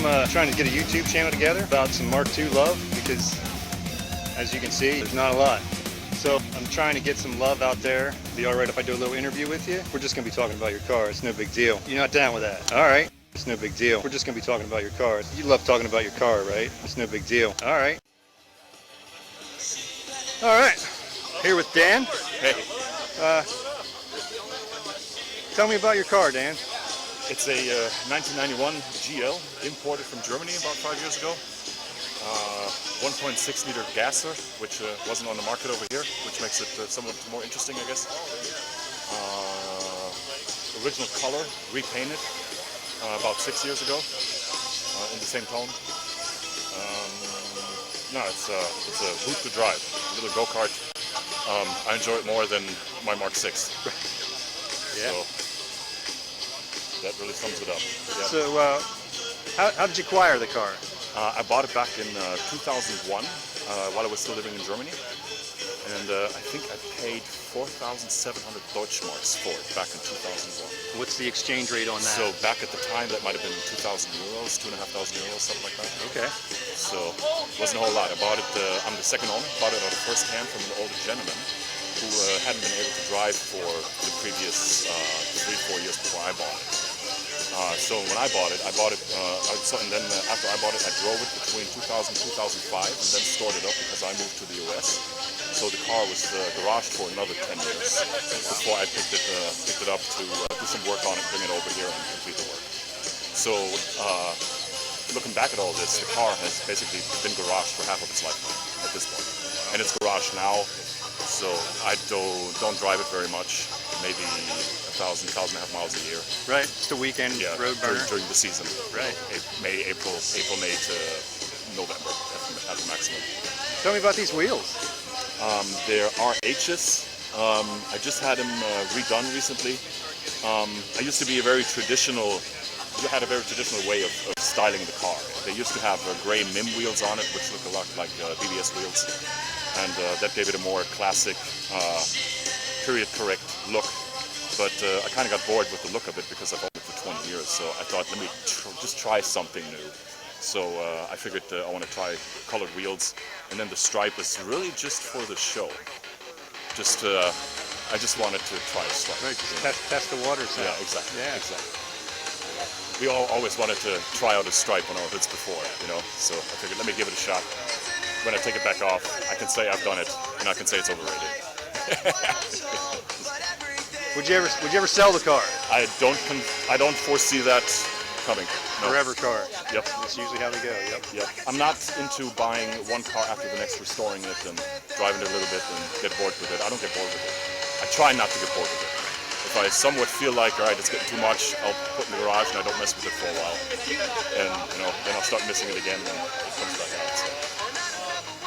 I'm trying to get a YouTube channel together about some Mark II love, because as you can see, there's not a lot. So I'm trying to get some love out there. Be all right if I do a little interview with you? We're just gonna be talking about your car. It's no big deal. You're not down with that? All right. It's no big deal. We're just gonna be talking about your car. You love talking about your car, right? It's no big deal. All right. All right. Here with Dan. Hey. Tell me about your car, Dan. It's a 1991 GL, imported from Germany about 5 years ago. 1.6 liter gasser, which wasn't on the market over here, which makes it somewhat more interesting, I guess. Original color, repainted about 6 years ago in the same tone. No, it's a hoot to drive, a little go-kart. I enjoy it more than my Mark VI. Yeah. So that really sums it up. Yeah. So how did you acquire the car? I bought it back in 2001 while I was still living in Germany, and I think I paid 4,700 Deutschmarks for it back in 2001. What's the exchange rate on that? So back at the time, that might have been 2,000 euros, 2,500 euros, something like that. Okay. So it wasn't a whole lot. I bought it, I'm the second owner, bought it out of first hand from an older gentleman who hadn't been able to drive for the previous 3-4 years before I bought it. So when I bought it, and then after I bought it, I drove it between 2000 and 2005, and then stored it up because I moved to the US. So the car was garaged for another 10 years before I picked it up to do some work on it, bring it over here, and complete the work. So looking back at all this, the car has basically been garaged for half of its lifetime at this point, and it's garaged now. So I don't drive it very much, maybe 1,000, 1,500 miles a year. Right, just a weekend road burner. During the season. Right. April, May to November at the maximum. Tell me about these wheels. There are H's. I just had them redone recently. I used to be had a very traditional way of styling the car. They used to have gray MIM wheels on it, which look a lot like BBS wheels. And that gave it a more classic, period correct look. But I kind of got bored with the look of it because I've owned it for 20 years. So I thought, let me just try something new. So I figured I want to try colored wheels. And then the stripe is really just for the show. I just wanted to try a stripe. Right, just test the waters out. Yeah, exactly. Yeah. Exactly. We always wanted to try out a stripe on our hoods before, you know. So I figured, let me give it a shot. When I take it back off, I can say I've done it, and I can say it's overrated. Would you ever sell the car? I don't foresee that coming. No. Forever car. Yep. That's usually how they go. Yep. Yep. I'm not into buying one car after the next, restoring it and driving it a little bit and get bored with it. I don't get bored with it. I try not to get bored with it. If I somewhat feel like, all right, it's getting too much, I'll put it in the garage and I don't mess with it for a while. And then I'll start missing it again when it comes back out. So.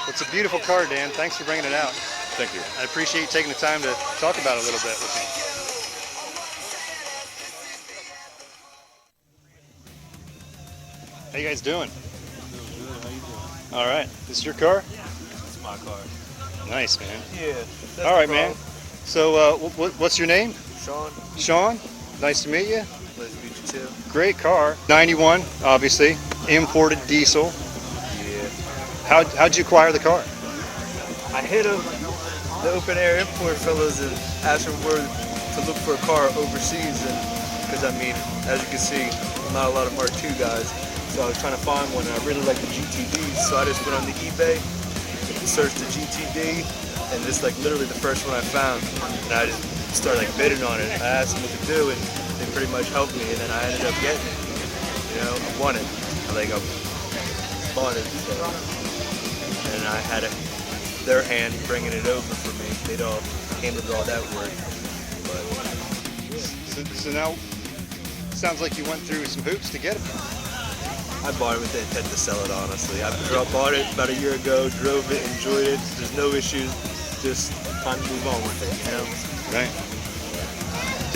It's a beautiful car, Dan. Thanks for bringing it out. Thank you. I appreciate you taking the time to talk about it a little bit with me. How you guys doing? Good. How you doing? All right. This is your car? It's my car. Nice, man. Yeah. All right, man. So what's your name? Sean. Sean. Nice to meet you. Nice to meet you too. Great car. 91, obviously. Imported diesel. Yeah. How'd you acquire the car? I hit the open air import fellas and asked them where to look for a car overseas, and because I mean, as you can see, not a lot of Mark II guys. So I was trying to find one, and I really like the GTDs. So I just went on the eBay, searched the GTD, and this like literally the first one I found. And I just started like bidding on it. I asked them what to do, and they pretty much helped me. And then I ended up getting it. You know, I won it. I bought it. So. And I had their hand bringing it over for me. They'd all handled all that work. But So now, sounds like you went through some hoops to get it. I bought it with the intent to sell it, honestly. I bought it about a year ago, drove it, enjoyed it. There's no issues. Just time to move on with it, you know? Right.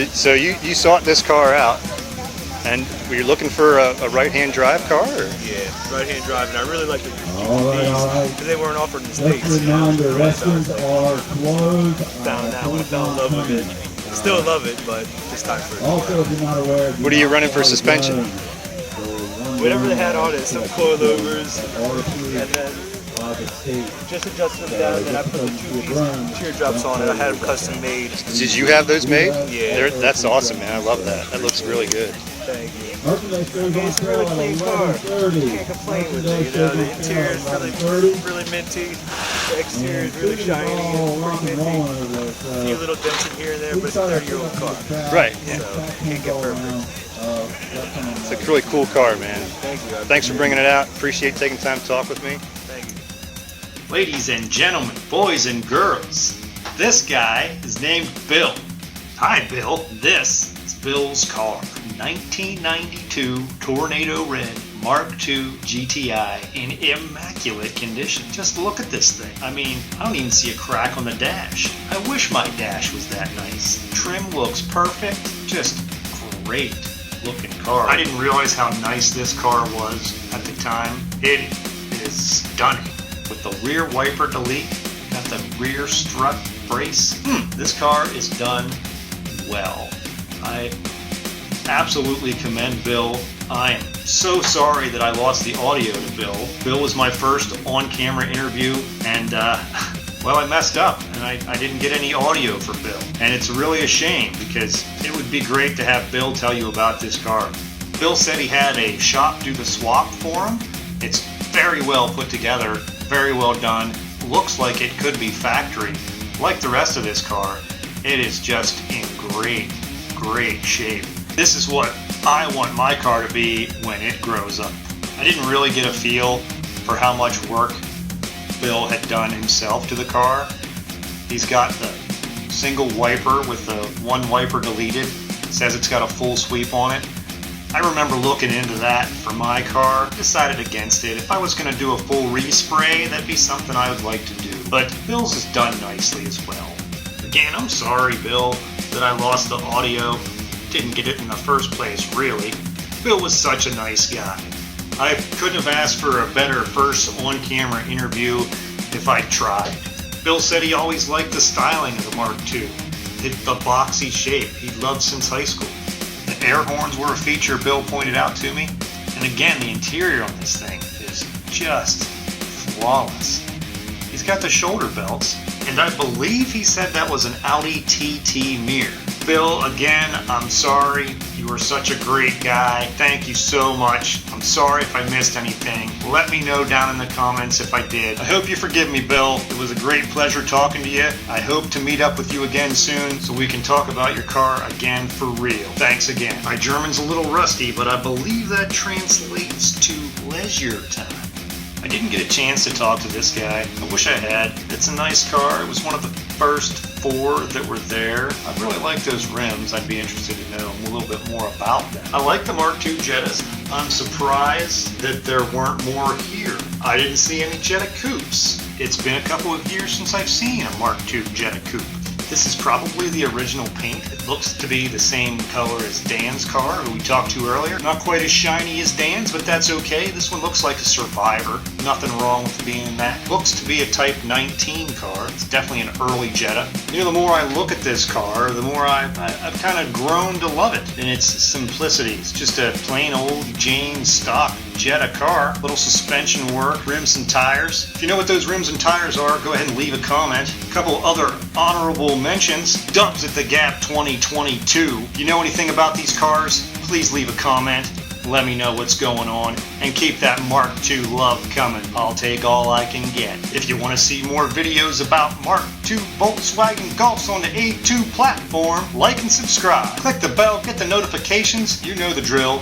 So you sought this car out, and were you looking for a right-hand drive car? Or? Yeah, right-hand drive, and I really like the GTDs because they weren't offered in the States. The restrooms are closed. Found that one, fell in love with it. Still love it, but it's time for it. Also, if you're not aware, What are you running for suspension? whatever they had on it, some coilovers, and then just adjusted them down, and then I put the two-piece teardrops on it. I had them custom made. Did you have those made? Yeah. That's awesome, man. I love that. That looks really good. Thank you. It's a really clean car. You can't complain with it, you know. The interior is really minty. The exterior is really shiny and pretty minty. A few little dents in here and there, but it's a 30-year-old car. Right. So, can't get perfect. It's a really cool car, man. Thank you. Thanks for bringing it out. Appreciate taking time to talk with me. Thank you. Ladies and gentlemen, boys and girls, this guy is named Bill. Hi, Bill. This is Bill's car. 1992 Tornado Red Mark II GTI in immaculate condition. Just look at this thing. I mean, I don't even see a crack on the dash. I wish my dash was that nice. Trim looks perfect. Just great looking car. I didn't realize how nice this car was at the time. It is stunning. With the rear wiper delete, got the rear strut brace. This car is done well. I absolutely commend Bill. I am so sorry that I lost the audio to Bill. Bill was my first on-camera interview, and well, I messed up and I didn't get any audio for Bill. And it's really a shame because it would be great to have Bill tell you about this car. Bill said he had a shop do the swap for him. It's very well put together, very well done. Looks like it could be factory. Like the rest of this car, it is just in great shape. This is what I want my car to be when it grows up. I didn't really get a feel for how much work Bill had done himself to the car. He's got the single wiper with the one wiper deleted. It says it's got a full sweep on it. I remember looking into that for my car, decided against it. If I was going to do a full respray, that'd be something I would like to do. But Bill's is done nicely as well. Again, I'm sorry, Bill, that I lost the audio. Didn't get it in the first place, really. Bill was such a nice guy. I couldn't have asked for a better first on-camera interview if I'd tried. Bill said he always liked the styling of the Mark II. The boxy shape he'd loved since high school. The air horns were a feature Bill pointed out to me. And again, the interior on this thing is just flawless. He's got the shoulder belts, and I believe he said that was an Audi TT mirror. Bill, again, I'm sorry. You were such a great guy. Thank you so much. I'm sorry if I missed anything. Let me know down in the comments if I did. I hope you forgive me, Bill. It was a great pleasure talking to you. I hope to meet up with you again soon so we can talk about your car again for real. Thanks again. My German's a little rusty, but I believe that translates to leisure time. I didn't get a chance to talk to this guy. I wish I had. It's a nice car. It was one of the first 4 that were there. I really like those rims. I'd be interested to know a little bit more about them. I like the Mark II Jettas. I'm surprised that there weren't more here. I didn't see any Jetta coupes. It's been a couple of years since I've seen a Mark II Jetta coupe. This is probably the original paint. It looks to be the same color as Dan's car, who we talked to earlier. Not quite as shiny as Dan's, but that's okay. This one looks like a Survivor. Nothing wrong with being in that. Looks to be a Type 19 car. It's definitely an early Jetta. You know, the more I look at this car, the more I've kind of grown to love it in its simplicity. It's just a plain old Jane stock Jetta car. Little suspension work, rims and tires. If you know what those rims and tires are, go ahead and leave a comment. A couple other honorable mentions. Dubs at the Gap 2022. If you know anything about these cars, please leave a comment. Let me know what's going on, and keep that Mark II love coming. I'll take all I can get. If you want to see more videos about Mark II Volkswagen Golfs on the A2 platform, like and subscribe. Click the bell, get the notifications. You know the drill.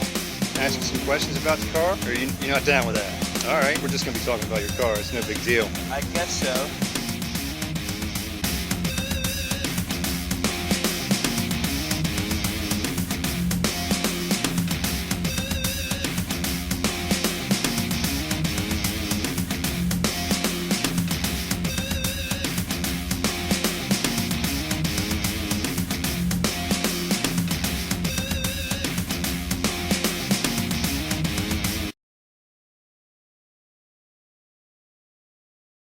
Ask you some questions about the car, or you're not down with that? All right, we're just going to be talking about your car. It's no big deal. I guess so.